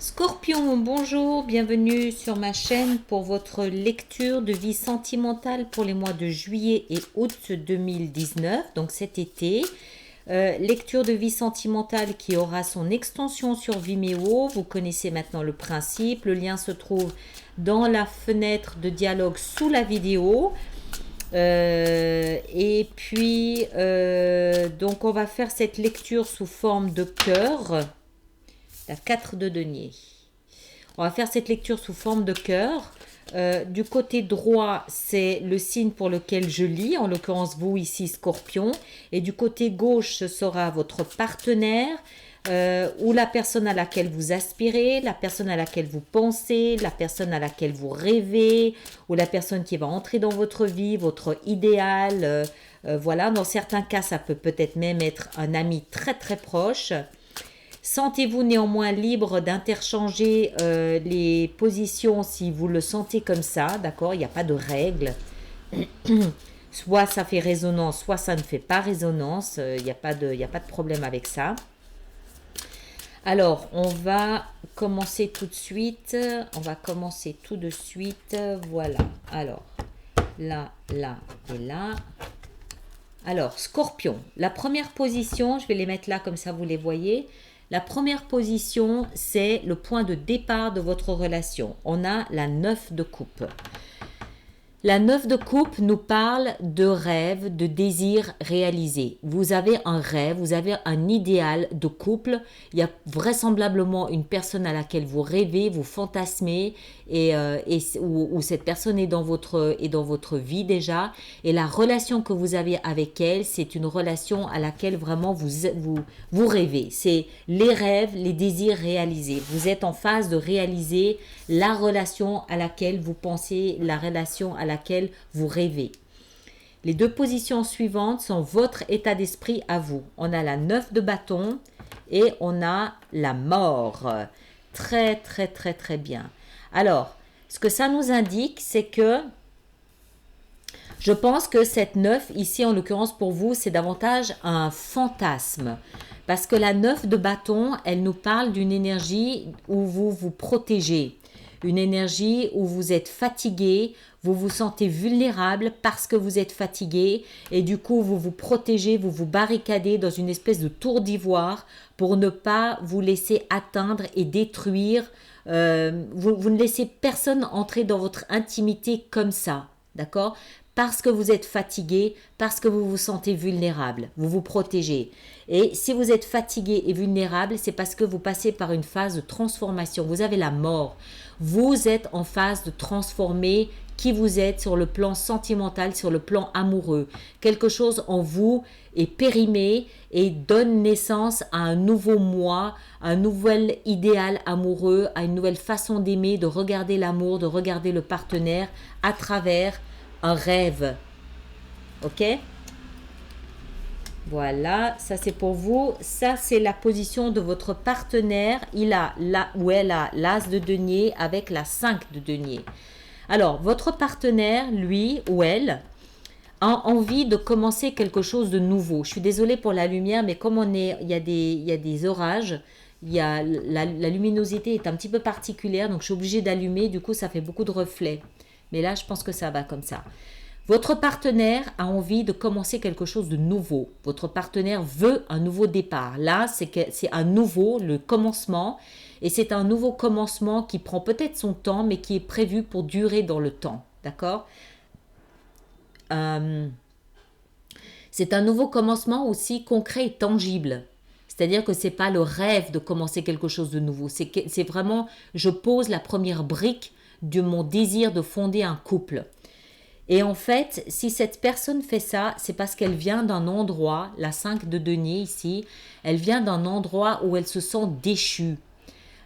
Scorpion, bonjour, bienvenue sur ma chaîne pour votre lecture de vie sentimentale pour les mois de juillet et août 2019, donc cet été. Lecture de vie sentimentale qui aura son extension sur Vimeo, vous connaissez maintenant le principe, le lien se trouve dans la fenêtre de dialogue sous la vidéo. Et puis, donc on va faire cette lecture sous forme de cœur. La 4 de denier. On va faire cette lecture sous forme de cœur. Du côté droit, c'est le signe pour lequel je lis, en l'occurrence vous ici, Scorpion. Et du côté gauche, ce sera votre partenaire ou la personne à laquelle vous aspirez, la personne à laquelle vous pensez, la personne à laquelle vous rêvez, ou la personne qui va entrer dans votre vie, votre idéal. Voilà, dans certains cas, ça peut peut-être même être un ami très très proche. Sentez-vous néanmoins libre d'interchanger les positions si vous le sentez comme ça, d'accord? Il n'y a pas de règle. Soit ça fait résonance, soit ça ne fait pas résonance. Il n'y a pas de problème avec ça. Alors, on va commencer tout de suite. On va commencer tout de suite. Voilà. Alors, là, là et là. Alors, Scorpion. La première position, je vais les mettre là comme ça vous les voyez. La première position, c'est le point de départ de votre relation. On a la 9 de coupe. La 9 de coupe nous parle de rêve, de désir réalisé. Vous avez un rêve, vous avez un idéal de couple. Il y a vraisemblablement une personne à laquelle vous rêvez, vous fantasmez ou cette personne est dans votre vie déjà. Et la relation que vous avez avec elle, c'est une relation à laquelle vraiment vous rêvez. C'est les rêves, les désirs réalisés. Vous êtes en phase de réaliser la relation à laquelle vous pensez, la relation à laquelle vous rêvez. Les deux positions suivantes sont votre état d'esprit à vous. On a la 9 de bâton et on a la mort. Très, très, très, très bien. Alors, ce que ça nous indique, c'est que je pense que cette 9, ici en l'occurrence pour vous, c'est davantage un fantasme. Parce que la 9 de bâton, elle nous parle d'une énergie où vous vous protégez. Une énergie où vous êtes fatigué, vous vous sentez vulnérable parce que vous êtes fatigué et du coup vous vous protégez, vous vous barricadez dans une espèce de tour d'ivoire pour ne pas vous laisser atteindre et détruire. Vous ne laissez personne entrer dans votre intimité comme ça, d'accord ? Parce que vous êtes fatigué, parce que vous vous sentez vulnérable, vous vous protégez. Et si vous êtes fatigué et vulnérable, c'est parce que vous passez par une phase de transformation. Vous avez la mort. Vous êtes en phase de transformer qui vous êtes sur le plan sentimental, sur le plan amoureux. Quelque chose en vous est périmé et donne naissance à un nouveau moi, un nouvel idéal amoureux, à une nouvelle façon d'aimer, de regarder l'amour, de regarder le partenaire à travers un rêve. Ok? Voilà, ça c'est pour vous. Ça c'est la position de votre partenaire. Il a là ou elle a l'as de denier avec la 5 de denier. Alors, votre partenaire, lui ou elle, a envie de commencer quelque chose de nouveau. Je suis désolée pour la lumière, mais comme il y a des orages, la luminosité est un petit peu particulière, donc je suis obligée d'allumer. Du coup, ça fait beaucoup de reflets. Mais là, je pense que ça va comme ça. Votre partenaire a envie de commencer quelque chose de nouveau. Votre partenaire veut un nouveau départ. Là, c'est un nouveau, le commencement. Et c'est un nouveau commencement qui prend peut-être son temps, mais qui est prévu pour durer dans le temps. D'accord ? C'est un nouveau commencement aussi concret et tangible. C'est-à-dire que ce n'est pas le rêve de commencer quelque chose de nouveau. C'est vraiment, je pose la première brique de mon désir de fonder un couple. Et en fait, si cette personne fait ça, c'est parce qu'elle vient d'un endroit, la 5 de denier ici, elle vient d'un endroit où elle se sent déchue.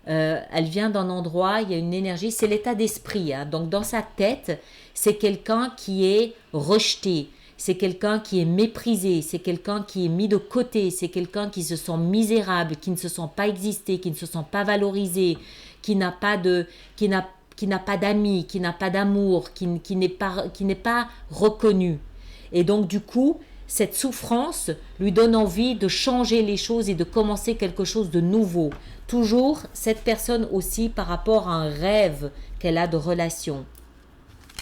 Elle vient d'un endroit, il y a une énergie, c'est l'état d'esprit. Hein. Donc dans sa tête, c'est quelqu'un qui est rejeté, c'est quelqu'un qui est méprisé, c'est quelqu'un qui est mis de côté, c'est quelqu'un qui se sent misérable, qui ne se sent pas exister, qui ne se sent pas valorisé, qui n'a pas d'amis, qui n'a pas d'amour, qui n'est pas reconnu. Et donc du coup, cette souffrance lui donne envie de changer les choses et de commencer quelque chose de nouveau. Toujours cette personne aussi par rapport à un rêve qu'elle a de relation.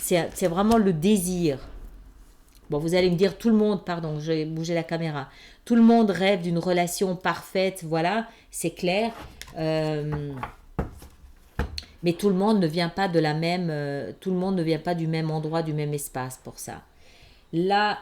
C'est vraiment le désir. Bon, vous allez me dire, tout le monde, pardon, j'ai bougé la caméra, tout le monde rêve d'une relation parfaite, voilà, c'est clair. Mais tout le monde ne vient pas de la même, tout le monde ne vient pas du même endroit, du même espace pour ça. La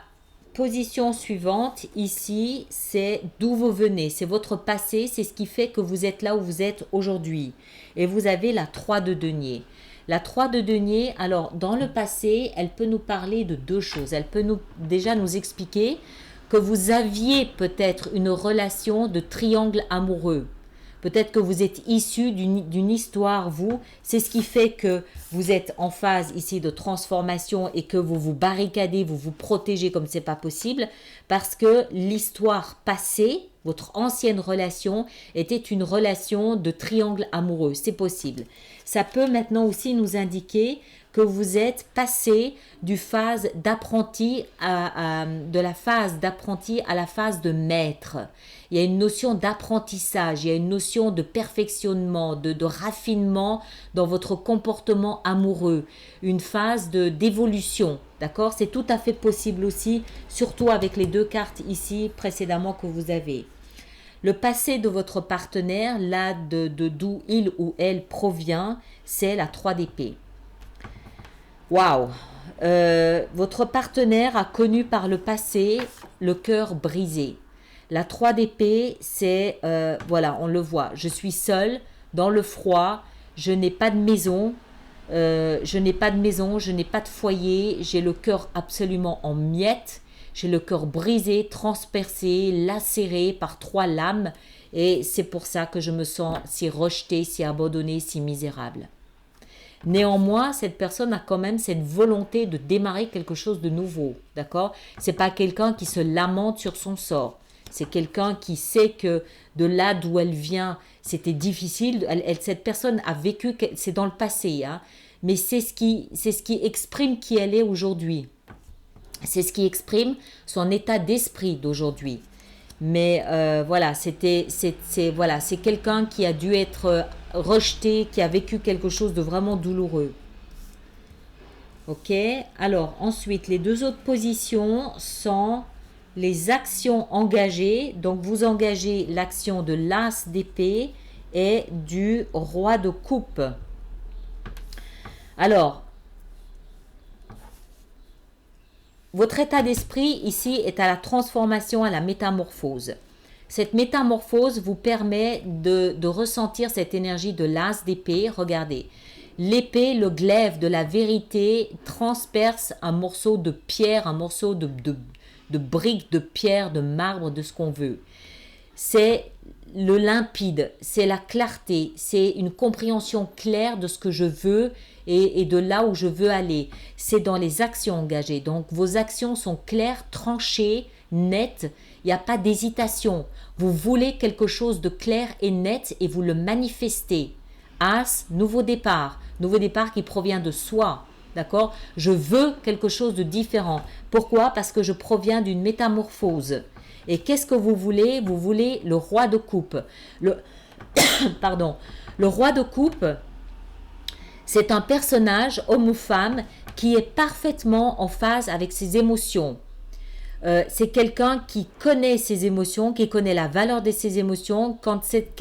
position suivante ici, c'est d'où vous venez, c'est votre passé, c'est ce qui fait que vous êtes là où vous êtes aujourd'hui. Et vous avez la 3 de denier. La 3 de denier, alors dans le passé, elle peut nous parler de deux choses. Elle peut déjà nous expliquer que vous aviez peut-être une relation de triangle amoureux. Peut-être que vous êtes issu d'une histoire, vous. C'est ce qui fait que vous êtes en phase ici de transformation et que vous vous barricadez, vous vous protégez comme c'est pas possible. Parce que l'histoire passée, votre ancienne relation, était une relation de triangle amoureux. C'est possible. Ça peut maintenant aussi nous indiquer que vous êtes passé de la phase d'apprenti à la phase de maître. Il y a une notion d'apprentissage, il y a une notion de perfectionnement, de raffinement dans votre comportement amoureux, une phase d'évolution, d'accord? C'est tout à fait possible aussi, surtout avec les deux cartes ici précédemment que vous avez. Le passé de votre partenaire, là d'où il ou elle provient, c'est la 3 d'épée. Waouh! Votre partenaire a connu par le passé le cœur brisé. La 3 d'épée, c'est, voilà, on le voit, je suis seule, dans le froid, je n'ai pas de maison, je n'ai pas de foyer, j'ai le cœur absolument en miettes, j'ai le cœur brisé, transpercé, lacéré par 3 lames, et c'est pour ça que je me sens si rejetée, si abandonnée, si misérable. Néanmoins, cette personne a quand même cette volonté de démarrer quelque chose de nouveau, d'accord? C'est pas quelqu'un qui se lamente sur son sort. C'est quelqu'un qui sait que de là d'où elle vient, c'était difficile. Cette personne a vécu, c'est dans le passé, hein, mais c'est ce qui exprime qui elle est aujourd'hui. C'est ce qui exprime son état d'esprit d'aujourd'hui. Mais voilà, c'est quelqu'un qui a dû être rejeté, qui a vécu quelque chose de vraiment douloureux. Ok, alors ensuite, les deux autres positions sont les actions engagées. Donc, vous engagez l'action de l'as d'épée et du roi de coupe. Alors, votre état d'esprit ici est à la transformation, à la métamorphose. Cette métamorphose vous permet de ressentir cette énergie de l'as d'épée. Regardez, l'épée, le glaive de la vérité transperce un morceau de pierre, un morceau de briques, de pierre, de marbre, de ce qu'on veut. C'est le limpide, c'est la clarté, c'est une compréhension claire de ce que je veux et de là où je veux aller. C'est dans les actions engagées. Donc, vos actions sont claires, tranchées, nettes. Il n'y a pas d'hésitation. Vous voulez quelque chose de clair et net et vous le manifestez. As, nouveau départ qui provient de soi. D'accord? Je veux quelque chose de différent. Pourquoi? Parce que je proviens d'une métamorphose. Et qu'est-ce que vous voulez? Vous voulez le roi de coupe. Pardon. Le roi de coupe, c'est un personnage, homme ou femme, qui est parfaitement en phase avec ses émotions. C'est quelqu'un qui connaît ses émotions, qui connaît la valeur de ses émotions. Quand cette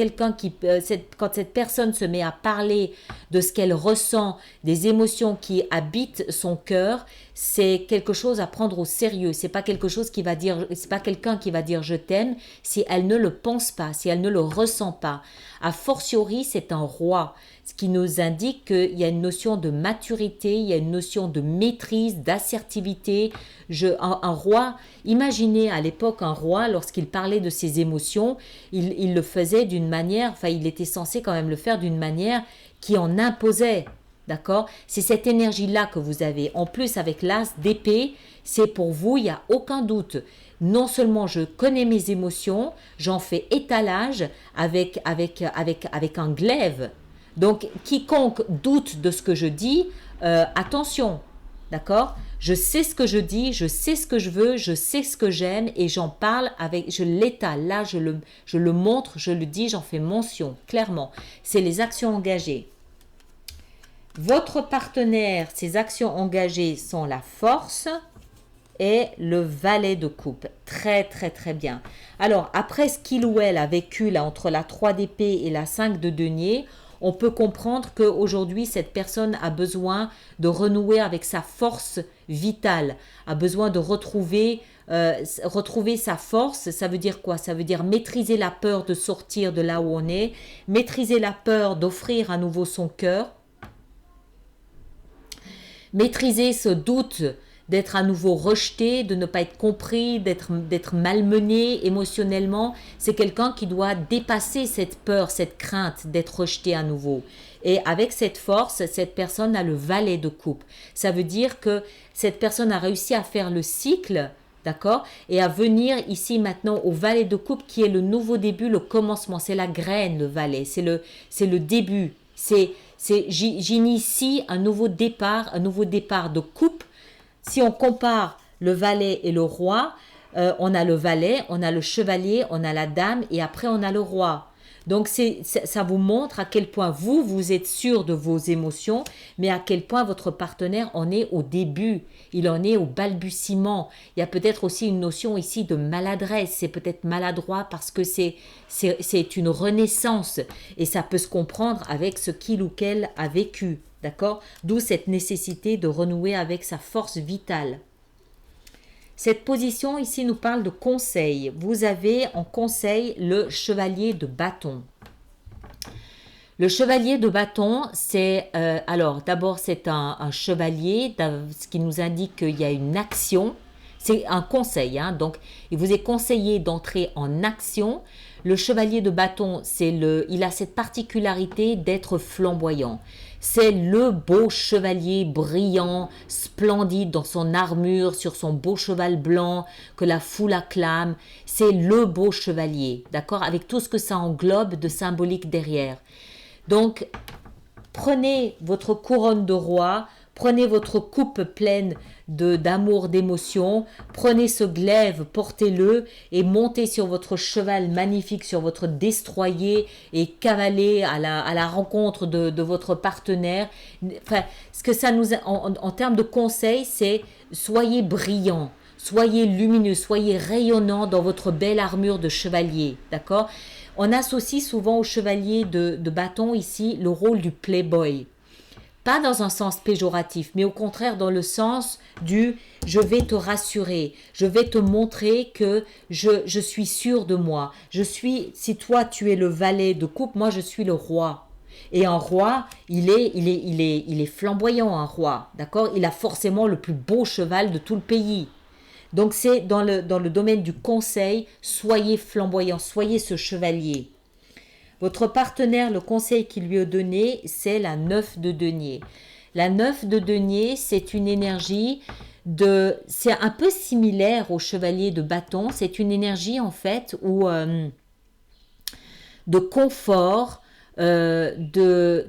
personne se met à parler de ce qu'elle ressent, des émotions qui habitent son cœur, c'est quelque chose à prendre au sérieux. C'est pas quelque chose qui va dire, c'est pas quelqu'un qui va dire je t'aime si elle ne le pense pas, si elle ne le ressent pas. A fortiori, c'est un roi, ce qui nous indique qu'il y a une notion de maturité, il y a une notion de maîtrise, d'assertivité. Un roi, imaginez à l'époque un roi, lorsqu'il parlait de ses émotions, il le faisait d'une manière, enfin il était censé quand même le faire d'une manière qui en imposait. D'accord? C'est cette énergie-là que vous avez. En plus, avec l'as d'épée, c'est pour vous, il n'y a aucun doute. Non seulement je connais mes émotions, j'en fais étalage avec un glaive. Donc, quiconque doute de ce que je dis, attention. D'accord? Je sais ce que je dis, je sais ce que je veux, je sais ce que j'aime et j'en parle avec, je l'étale. Là, je le montre, je le dis, j'en fais mention, clairement. C'est les actions engagées. Votre partenaire, ses actions engagées sont la force et le valet de coupe. Très, très, très bien. Alors, après ce qu'il ou elle a vécu là, entre la 3 d'épée et la 5 de denier, on peut comprendre qu'aujourd'hui, cette personne a besoin de renouer avec sa force vitale, a besoin de retrouver sa force. Ça veut dire quoi? Ça veut dire maîtriser la peur de sortir de là où on est, maîtriser la peur d'offrir à nouveau son cœur, maîtriser ce doute d'être à nouveau rejeté, de ne pas être compris, d'être malmené émotionnellement. C'est quelqu'un qui doit dépasser cette peur, cette crainte d'être rejeté à nouveau. Et avec cette force, cette personne a le valet de coupe. Ça veut dire que cette personne a réussi à faire le cycle, d'accord, et à venir ici maintenant au valet de coupe qui est le nouveau début, le commencement. C'est la graine, le valet, c'est le début. J'initie un nouveau départ de coupe. Si on compare le valet et le roi, on a le valet, on a le chevalier, on a la dame et après on a le roi. Donc ça vous montre à quel point vous êtes sûr de vos émotions, mais à quel point votre partenaire en est au début, il en est au balbutiement. Il y a peut-être aussi une notion ici de maladresse, c'est peut-être maladroit parce que c'est une renaissance et ça peut se comprendre avec ce qu'il ou qu'elle a vécu, d'accord? D'où cette nécessité de renouer avec sa force vitale. Cette position ici nous parle de conseil. Vous avez en conseil le chevalier de bâton. Le chevalier de bâton, c'est alors d'abord c'est un chevalier, ce qui nous indique qu'il y a une action. C'est un conseil, hein, donc il vous est conseillé d'entrer en action. Le chevalier de bâton, il a cette particularité d'être flamboyant. C'est le beau chevalier brillant, splendide dans son armure, sur son beau cheval blanc, que la foule acclame. C'est le beau chevalier, d'accord, avec tout ce que ça englobe de symbolique derrière. Donc, prenez votre couronne de roi, prenez votre coupe pleine d'amour, d'émotion, prenez ce glaive, portez-le et montez sur votre cheval magnifique, sur votre destroyer et cavalez à la rencontre de votre partenaire. Enfin, ce que ça nous en termes de conseils, c'est soyez brillant, soyez lumineux, soyez rayonnant dans votre belle armure de chevalier, d'accord? On associe souvent au chevalier de bâton ici le rôle du playboy. Pas dans un sens péjoratif, mais au contraire dans le sens du « je vais te rassurer, je vais te montrer que je suis sûr de moi. Si toi tu es le valet de coupe, moi je suis le roi. » Et un roi, il est flamboyant, un roi, d'accord? Il a forcément le plus beau cheval de tout le pays. Donc c'est dans le domaine du conseil, soyez flamboyant, soyez ce chevalier. Votre partenaire, le conseil qu'il lui a donné, c'est la 9 de denier. La 9 de denier, c'est une énergie c'est un peu similaire au chevalier de bâton. C'est une énergie en fait de confort, de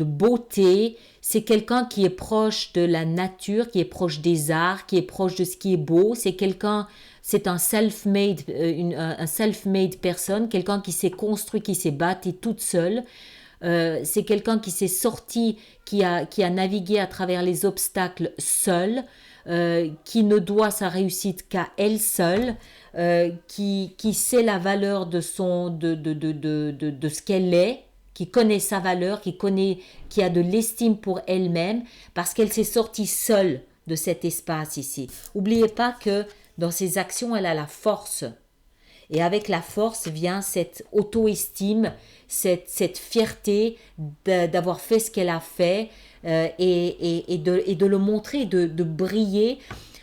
beauté. C'est quelqu'un qui est proche de la nature, qui est proche des arts, qui est proche de ce qui est beau. C'est un self-made personne, quelqu'un qui s'est construit, qui s'est bâti toute seule. C'est quelqu'un qui s'est sorti, qui a navigué à travers les obstacles seul, qui ne doit sa réussite qu'à elle seule, qui sait la valeur de ce qu'elle est, qui connaît sa valeur, qui a de l'estime pour elle-même, parce qu'elle s'est sortie seule de cet espace ici. N'oubliez pas que dans ses actions, elle a la force. Et avec la force vient cette auto-estime, cette fierté d'avoir fait ce qu'elle a fait et de le montrer, de briller.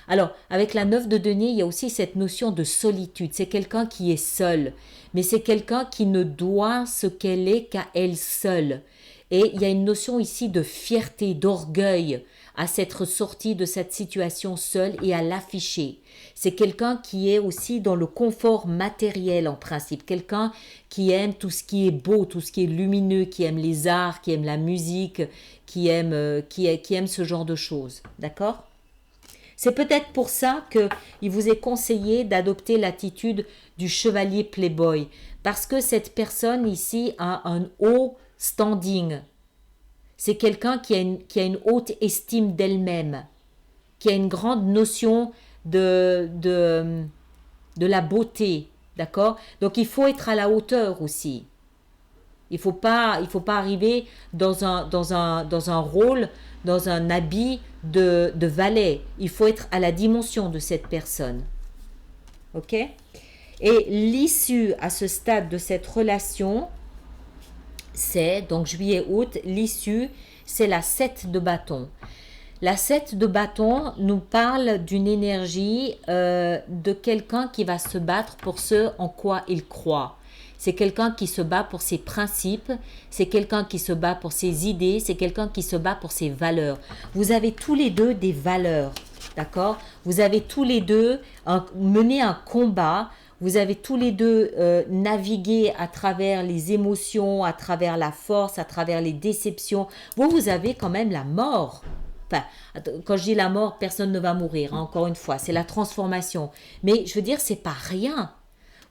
Alors, avec la 9 de denier, il y a aussi cette notion de solitude. C'est quelqu'un qui est seul, mais c'est quelqu'un qui ne doit ce qu'elle est qu'à elle seule. Et il y a une notion ici de fierté, d'orgueil à s'être sorti de cette situation seul et à l'afficher. C'est quelqu'un qui est aussi dans le confort matériel en principe, quelqu'un qui aime tout ce qui est beau, tout ce qui est lumineux, qui aime les arts, qui aime la musique, qui aime ce genre de choses. D'accord ? C'est peut-être pour ça qu'il vous est conseillé d'adopter l'attitude du chevalier playboy, parce que cette personne ici a un haut standing. C'est quelqu'un qui a une haute estime d'elle-même, qui a une grande notion de la beauté, d'accord? Donc il faut être à la hauteur aussi. Il faut pas arriver dans un rôle, dans un habit de valet. Il faut être à la dimension de cette personne. Ok? Et l'issue à ce stade de cette relation, c'est, donc juillet-août, l'issue, c'est la 7 de bâton. La 7 de bâton nous parle d'une énergie de quelqu'un qui va se battre pour ce en quoi il croit. C'est quelqu'un qui se bat pour ses principes, c'est quelqu'un qui se bat pour ses idées, c'est quelqu'un qui se bat pour ses valeurs. Vous avez tous les deux des valeurs, d'accord? Vous avez tous les deux mené un combat, vous avez tous les deux navigué à travers les émotions, à travers la force, à travers les déceptions. Vous avez quand même la mort. Enfin, quand je dis la mort, personne ne va mourir, hein, encore une fois, c'est la transformation. Mais je veux dire, c'est pas rien.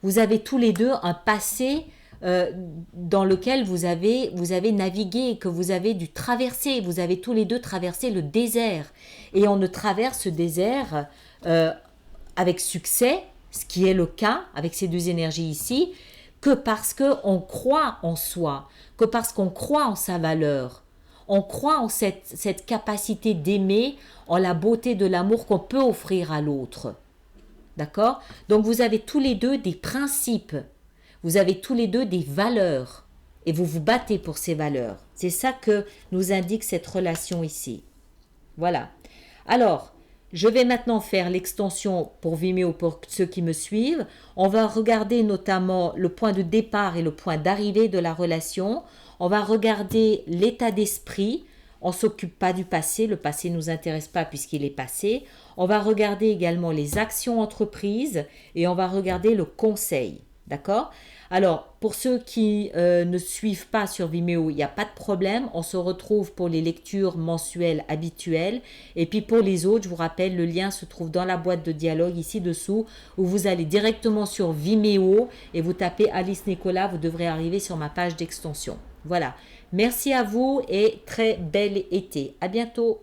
Vous avez tous les deux un passé dans lequel vous avez navigué, que vous avez dû traverser. Vous avez tous les deux traversé le désert. Et on ne traverse ce désert avec succès, ce qui est le cas avec ces deux énergies ici, que parce qu'on croit en soi, que parce qu'on croit en sa valeur. On croit en cette capacité d'aimer, en la beauté de l'amour qu'on peut offrir à l'autre. D'accord? Donc vous avez tous les deux des principes, vous avez tous les deux des valeurs et vous vous battez pour ces valeurs. C'est ça que nous indique cette relation ici. Voilà. Alors, je vais maintenant faire l'extension pour Vimeo pour ceux qui me suivent. On va regarder notamment le point de départ et le point d'arrivée de la relation. On va regarder l'état d'esprit. On ne s'occupe pas du passé, le passé ne nous intéresse pas puisqu'il est passé. On va regarder également les actions entreprises et on va regarder le conseil. D'accord? Alors, pour ceux qui ne suivent pas sur Vimeo, il n'y a pas de problème. On se retrouve pour les lectures mensuelles habituelles. Et puis pour les autres, je vous rappelle, le lien se trouve dans la boîte de dialogue ici dessous où vous allez directement sur Vimeo et vous tapez Alice Nicolas, vous devrez arriver sur ma page d'extension. Voilà. Merci à vous et très bel été. À bientôt.